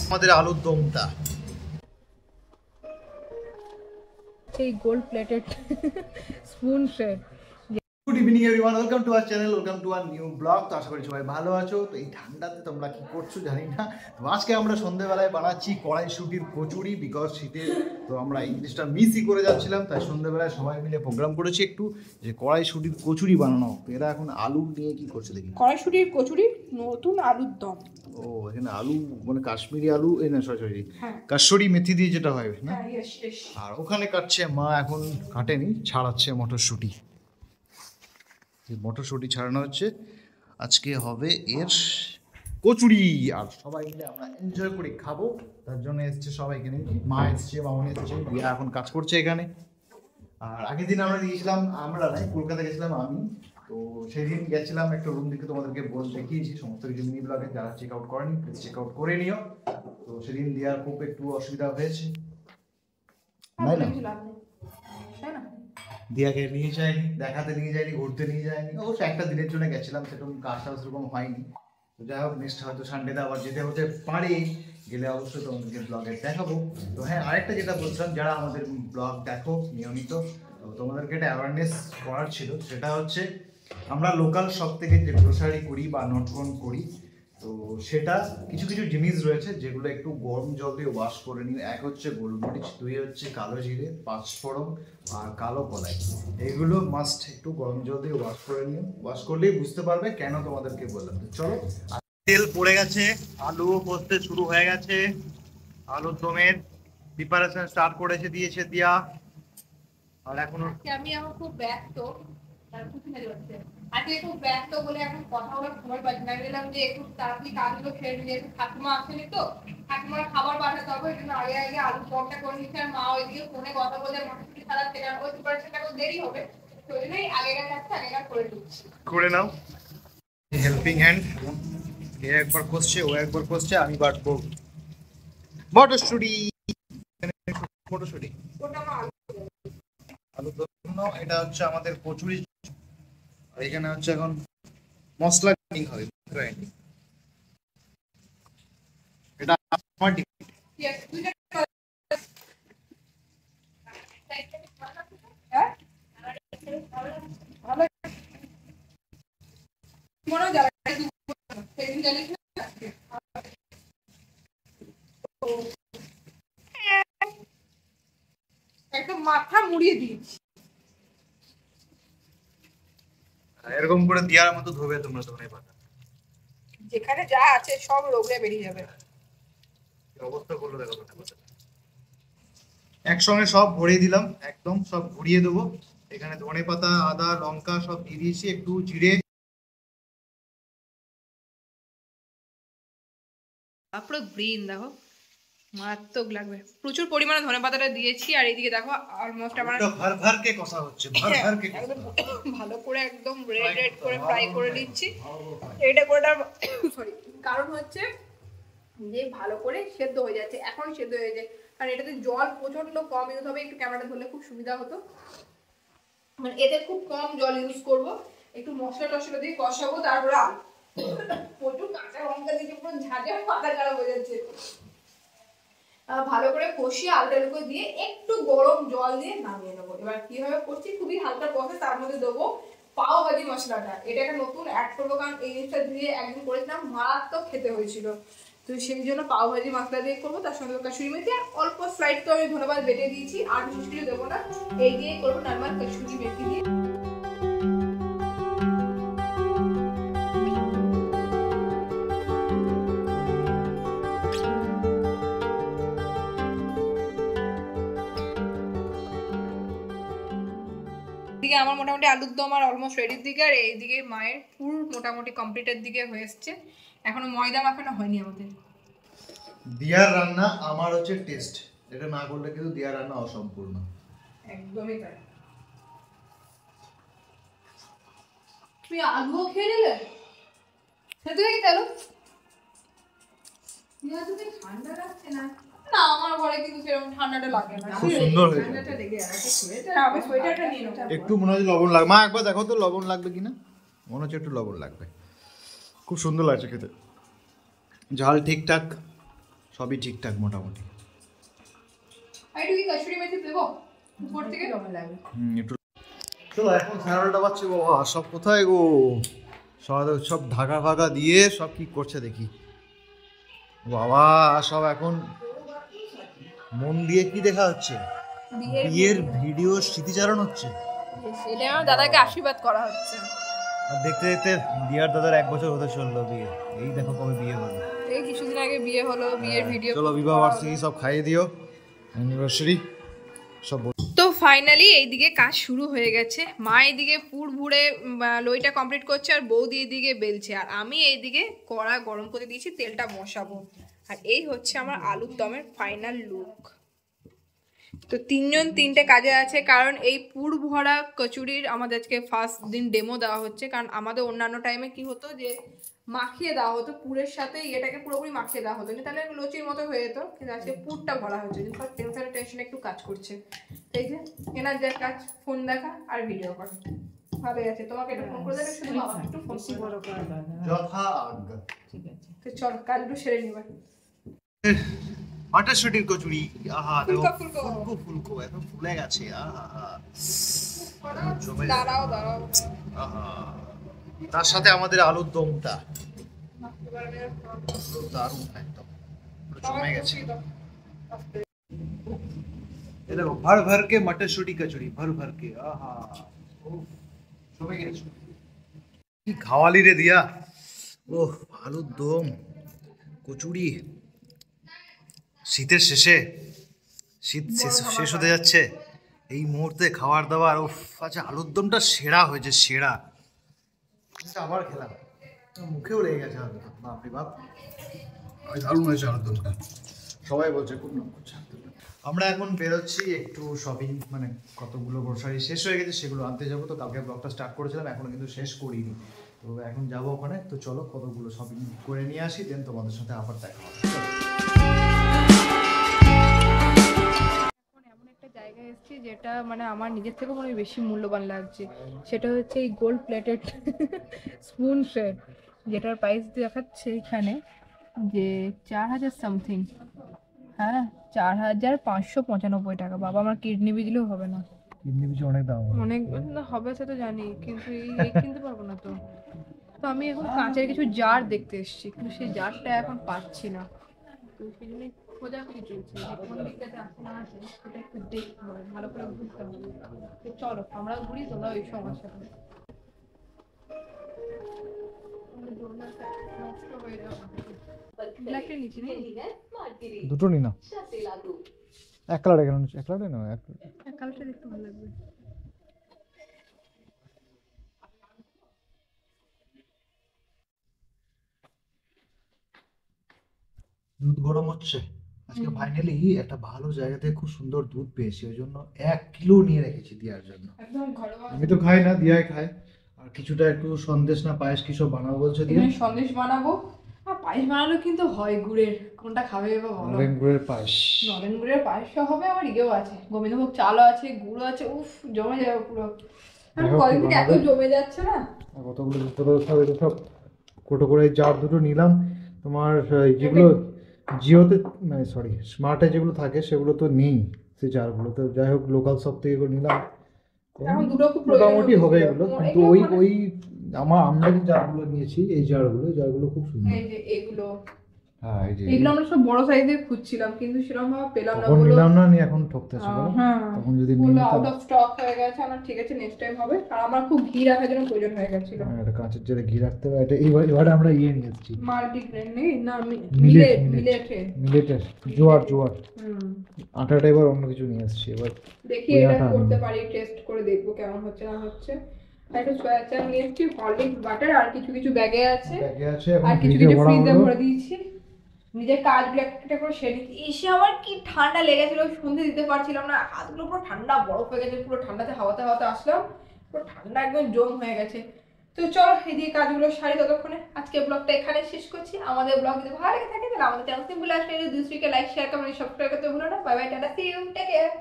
আমাদের আলুর দমটা এই gold plated spoon set. Good evening everyone, welcome to our channel, welcome to our new blog. তো আশা করি সবাই ভালো আছো। তো এই ঠান্ডাতে তোমরা কি করছো জানি না। তো আজকে আমরা সন্ধ্যেবেলায় বানাচ্ছি কড়াইশুঁটির কচুরি, বিকজ শীতে তো আমরা এই জিনিসটা মিসই করে যাচ্ছিলাম। তাই সন্ধ্যেবেলায় সবাই মিলে প্রোগ্রাম করেছি একটু যে কড়াইশুঁটির কচুরি বানানো। তো এরা এখন আলু নিয়ে কি করছে দেখি। কড়াইশুঁটির কচুরি, নতুন আলুর দম। ও এখানে আলু মানে কাশ্মীরি আলু, এই না সরি কাসুরি মেথি দিয়ে যেটা হয় না। আর ওখানে কাটছে মা, এখন কাটেনি, ছাড়াচ্ছে মটরশুঁটি। মটরশুঁটি ছাড়ানো হচ্ছে, আজকে হবে এর কচুরি। আর সবাই মিলে আমরা এনজয় করে খাবো, তার জন্য এসছে সবাই এখানে। মা এসছে, মামনি এসছে, দিয়া এখন কাজ করছে এখানে। আর আগের দিন আমরা গিয়েছিলাম, আমরা নাই, কলকাতা গেছিলাম আমি। তো সেই দিন গেছিলাম একটা রুম থেকে, তোমাদেরকে দেখিয়েছি সমস্ত কিছু মিনি ব্লগে। যারা চেক আউট করেনি প্লিজ চেক আউট করে নিও। তো সেদিন দিয়ার খুব একটু অসুবিধা হয়েছে, তাই না? দিয়াকে নিয়ে যায়নি, দেখাতে নিয়ে যায়নি, ঘুরতে নিয়ে যায়নি। অবশ্য একটা দিনের জন্য গেছিলাম, সেরকম কাজটা সেরকম হয়নি। তো যাই হোক, নেক্সট হয়তো সানডেতে আবার যেতে হতে পারে, গেলে অবশ্যই তোমাদেরকে ব্লগে দেখাবো। তো হ্যাঁ, আরেকটা যেটা বলছিলাম, যারা আমাদের ব্লগ দেখো নিয়মিত, তো তোমাদেরকে একটা অ্যাওয়ারনেস করার ছিল। সেটা হচ্ছে আমরা লোকাল শপ থেকে যে গ্রোসারি করি বা নটকন করি, তো সেটা কিছু কিছু জিনিস রয়েছে যেগুলো একটু গরম জল দিয়ে ওয়াশ করে নিন। এক হচ্ছে গোলমরিচ, দুই হচ্ছে কালো জিরে, পাঁচফোড়ন আর কালো কলাই। এগুলো মাস্ট একটু গরম জল দিয়ে ওয়াশ করে নিন। ওয়াশ করলেই বুঝতে পারবে কেন তোমাদেরকে বললাম। তো চলো, তেল পড়ে গেছে, আলু পোস্তে শুরু হয়ে গেছে, আলুর দমের প্রিপারেশন স্টার্ট করেছে দিয়েছে দিয়া। আর এখন আমি এখন খুব ব্যস্ত, আজকে খুব ব্যস্ত বলে এখন কথা বলার সময় পাচ্ছি না। গেলাম যে একটু তাড়াতাড়ি কাজগুলো ছেড়ে নিয়ে, একটু ঠাকুমা আসেনি তো, ঠাকুমার খাবার পাঠাতে হবে, এই জন্য আগে আগে আলু দমটা করে নিচ্ছে। আর মা ওইদিকে ফোনে কথা বলে মটরশুঁটি ছাড়াচ্ছে, কারণ ওই প্রিপারেশনটা দেরি হবে, তো ওই জন্যই আগেকার কাজটা আগেকার করে দিচ্ছি। করে নাও হেল্পিং হ্যান্ড। এ একবার কষছে, ও একবার কষছে, আমি বাটবো মটরশুঁটি। মটরশুঁটি আলুর জন্য এটা হচ্ছে আমাদের কচুরি। আর এখানে হচ্ছে এখন মশলা গ্রাইন্ডিং হবে, গ্রাইন্ডিং। এটা আমার ডিপেন্ড। একদম মাথা মুড়িয়ে দিয়েছি। এরকম করে দেওয়ার মতো ধোবে তোমরা ধনেপাতা, যেখানে যা আছে সব রোগড়ে বেরিয়ে যাবে। অবস্থা করলো দেখো ধনেপাতা। একসঙ্গে সব ভরিয়ে দিলাম, একদম সব ভরিয়ে দেবো। এখানে ধনেপাতা, আদা, লঙ্কা সব দিয়ে দিয়েছি, একটু জিরে। পুরো গ্রিন দেখো, মারাত্মক লাগবে। প্রচুর পরিমাণে ধনেপাতাটা দিয়েছি। আর এইদিকে দেখো অলমোস্ট আমার ভর ভর কে কষা হচ্ছে, ভর ভর কে ভালো করে একদম রেড রেড করে ফ্রাই করে নিচ্ছি। এটা করাটার সরি কারণ হচ্ছে যে ভালো করে সেদ্ধ হয়ে যাচ্ছে, এখন সেদ্ধ হয়ে যায়। কারণ এটাতে জল প্রচন্ড কম ইউজ হবে। একটু ক্যামেরাটা ধরলে খুব সুবিধা হতো, মানে এতে খুব কম জল ইউজ করব। একটু মশলা টশলা দিয়ে কষাবো, তারপরে প্রচুর কাঁচা লঙ্কা দিয়ে পুরো ঝাঁঝা পাতা খারাপ হয়ে যাচ্ছে। ভালো করে কষিয়ে আলুটালুকো দিয়ে একটু গরম জল দিয়ে নামিয়ে নেবো। এবার কিভাবে করছি, খুবই হালকা প্রসেস। তার মধ্যে দেবো পাও ভাজি মশলাটা। এটা একটা নতুন অ্যাড করবো, কারণ এই জিনিসটা দিয়ে একদিন করেছিলাম, মারাত্মক খেতে হয়েছিল। তো সেই জন্য পাও ভাজি মশলা দিয়ে করবো, তার সঙ্গে কাসুরি মেথি আর অল্প স্লাইড তো আমি ধন্যবাদ বেটে দিয়েছি, আর বিশেষ কিছু দেবো না। এই দিয়ে করবো নর্মাল কাসুরি মেথি দিয়ে। দিকে আমার মোটামুটি আলুর দম আর অলমোস্ট রেডির দিকে, আর এইদিকে মায়ের পুর মোটামুটি কমপ্লিটের দিকে হয়ে এসছে। এখনো ময়দা মাখানো হয়নি আমাদের। দিয়ার রান্না আমার হচ্ছে টেস্ট, এটা না করলে কিন্তু দিয়ার রান্না অসম্পূর্ণ। একদমই তাই। তুই আলুও খেয়ে নিলে সেটা কি তেল ঠান্ডা লাগছে না? না, আমার ঘরে কিন্তু সেরকম ঠান্ডাটা লাগে না, খুব সুন্দর হয়েছে। ঠান্ডাটা লেগে আছে। আমি সোয়েটারটা নিয়ে নেব। একটু মনে হয় লবণ লাগবে। মা একবার দেখো তো লবণ লাগবে কিনা, মনে হচ্ছে একটু লবণ লাগবে। খুব সুন্দর লাগছে খেতে, ঝাল ঠিকঠাক, সবই ঠিকঠাক মোটামুটি। একটু কি কসুরি মেথি দেবো উপর থেকে? একটু চলো, এখন 11টা বাজছে বাবা, সব কোথায় গো? সব ঢাকা ফাঁকা দিয়ে সব কি করছে দেখি বাবা। সব এখন মন দিয়ে কি দেখা হচ্ছে? বিয়ের ভিডিও স্মৃতিচারণ হচ্ছে। এটা আমার দাদাকে আশীর্বাদ করা হচ্ছে। আর দেখতে দেখতে দিয়ার দাদার 1 বছর হতে চললো বিয়ে। এই দেখো কবে বিয়ে হলো, এই কিছুদিন আগে বিয়ে হলো, বিয়ের ভিডিও। চলো বিবাহ বার্ষিকী সব খাইয়ে দিও, অ্যানিভার্সারি সব। তো ফাইনালি এইদিকে কাজ শুরু হয়ে গেছে। মা এইদিকে পুর ভুড়ে লইটা কমপ্লিট করছে, আর বৌদি এইদিকে বেলছে, আর আমি এইদিকে কড়া গরম করে দিয়েছি, তেলটা বসাবো। আর এই হচ্ছে আমার আলুর দমের ফাইনাল লুক। তো 3 জন 3টে কাজে আছে, কারণ এই পুর ভরা কচুরির আমাদের আজকে ফার্স্ট দিন ডেমো দেওয়া হচ্ছে। কারণ আমাদের অন্যান্য টাইমে কি হতো যে মাখিয়ে দেওয়া হতো, পুরের সাথে এটাকে পুরোপুরি মাখিয়ে দেওয়া হতো, তাহলে লুচির মতো হয়ে যেত। কিন্তু আজকে পুরটা ভরা হচ্ছে, সব টেনশনে একটু কাজ করছে। এই যে এনার যে কাজ, ফোন দেখা আর ভিডিও করা, ভালো আছে। তোমাকে একটু ফোন করে দেবে, শুধু বাবা একটু ফোন করে যথা আজ্ঞা। ঠিক আছে, তো চলো কাজগুলো সেরে নিবা। মটরশুটির কচুরি, আহা দেখো ফুলকো ফুলকো ফুলকো একদম ফুলে গেছে, আহা দাঁড়াও দাঁড়াও। আহা, তার সাথে আমাদের আলুর দমটা দারুণ একদম জমে গেছে। ये देखो भर भर के मटरशूटी कचौड़ी, भर भर के, आहा জমে গেছে। কি খাওয়ালি রে দিয়া, ওহ আলুর দম কচুরি। শীতের শেষে, শীত শেষ হতে যাচ্ছে, এই মুহূর্তে খাবার দাবার, ও আচ্ছা আলুর দমটা সেরা হয়েছে, সেরা। আবার খেলাম, মুখেও লেগে গেছে আলুর দম, বাপরে বাপ দারুণ হয়েছে আলুর দমটা, সবাই বলছে খুব নাম করছে। আমরা এখন বেরোচ্ছি একটু শপিং, মানে কতগুলো গ্রোসারি শেষ হয়ে গেছে সেগুলো আনতে যাবো। তো কালকে ব্লগটা স্টার্ট করেছিলাম, এখনো কিন্তু শেষ করিনি। তো এখন যাবো ওখানে, তো চলো কতগুলো শপিং করে নিয়ে আসি, দেন তোমাদের সাথে আবার দেখা হবে। এমন একটা জায়গায় এসেছি যেটা মানে আমার নিজের থেকে মনে হয় বেশি মূল্যবান লাগছে। সেটা হচ্ছে এই গোল্ড প্লেটেড স্পুন সেট, যেটার প্রাইস দেখাচ্ছে এখানে যে 4000 সামথিং। হ্যাঁ, 4595 টাকা। বাবা আমার কিডনি দিলেও হবে না। কিডনি পিছু অনেক দাম, অনেক না হবে সে তো জানি, কিন্তু এই কিনতে পারবো না। তো তো আমি এখন কাঁচের কিছু জার দেখতে এসেছি, কিন্তু সেই জারটা এখন পাচ্ছি না। তো সেই জন্য খোঁজাখুঁজি চলছে, যে কোন দিকটাতে আছে না আছে সেটা একটু দেখতে হবে, ভালো করে বুঝতে হবে। তো চলো আমরা ঘুরি, তোমরা ওই সমস্যা করে নষ্ট হয়ে যাবে। ব্ল্যাকটা নিচে নেই, দুটো নি না, এক কালারে কেন? এক কালারে না, এক কালারটা দেখতে ভালো লাগবে। দুধ গরম হচ্ছে আজকে। ফাইনালি একটা ভালো জায়গা থেকে খুব সুন্দর দুধ পেয়েছি, ওই জন্য 1 কিলো নিয়ে রেখেছি দিয়ার জন্য। একদম ঘরোয়া। আমি তো খাই না, দিয়াই খায়। আর কিছুটা একটু সন্দেশ না পায়েস কি সব বানাবো বলছে দিয়ে। সন্দেশ বানাবো, আর পায়েস বানানো কিন্তু হয় গুড়ের। কোনটা খাবে এবার বলো? নলেন গুড়ের পায়েস, নলেন গুড়ের পায়েসও হবে, আবার ইয়েও আছে, গোবিন্দভোগ চালও আছে, গুড় আছে। উফ, জমে যাবে পুরো। কদিন থেকে এত জমে যাচ্ছে না। কতগুলো সব এটা সব কোটো করে জার দুটো নিলাম। তোমার যেগুলো জিওতে, মানে সরি স্মার্টে যেগুলো থাকে সেগুলো তো নেই, সেই জারগুলো। তো যাই হোক লোকাল শপ থেকে করে নিলাম, এখন দুটো খুব মোটামুটি হবে এগুলো। কিন্তু ওই আমরা যে জারগুলো নিয়েছি, এই জারগুলো খুব সুন্দর। এই যে এগুলো, হ্যাঁ এই যে এগুলো আমরা সব বড় সাইজের খুঁজছিলাম, কিন্তু সেরকম ভাবে পেলাম না। তখন নিলাম না, নিয়ে এখন ঠকতেছে বলো। হ্যাঁ, তখন যদি নিয়ে নিতাম, আউট অফ স্টক হয়ে গেছে। আমার ঠিক আছে, নেক্সট টাইম হবে। আর আমার খুব ঘি রাখার জন্য প্রয়োজন হয়ে গেছিল। এটা কাঁচের জারে ঘি রাখতে হবে। এটা এবারে আমরা ইয়ে নিয়ে এসেছি, মাল্টিগ্রেন নেই না, মিলেটের জোয়ার। আটাটা এবার অন্য কিছু নিয়ে এসেছি। এবার দেখি এটা করতে পারি, টেস্ট করে দেখবো কেমন হচ্ছে না হচ্ছে। একটা সয়া চাল নিয়ে এসেছি, হরলিক্স বাটার, আর কিছু কিছু ব্যাগে আছে, আর কিছু কিছু ফ্রিজে ভরে দিয়েছি। নিজের কাজগুলো একটা করে সেরে নিচ্ছি। এসে আমার কি ঠান্ডা লেগেছিল, সন্ধে দিতে পারছিলাম না, হাতগুলো পুরো ঠান্ডা বরফ হয়ে গেছে। পুরো ঠান্ডাতে হাওয়াতে আসলাম, পুরো ঠান্ডা একদম জম হয়ে গেছে। তো চলো এদিকে কাজগুলো সারি ততক্ষণে। আজকে ব্লগটা এখানে শেষ করছি। আমাদের ব্লগ যদি ভালো লেগে থাকে তাহলে আমাদের চ্যানেল সিম্পল আসলে দুসরিকে লাইক শেয়ার কমেন্ট সাবস্ক্রাইব করতে ভুলো না। Bye bye, tata, see you, take care.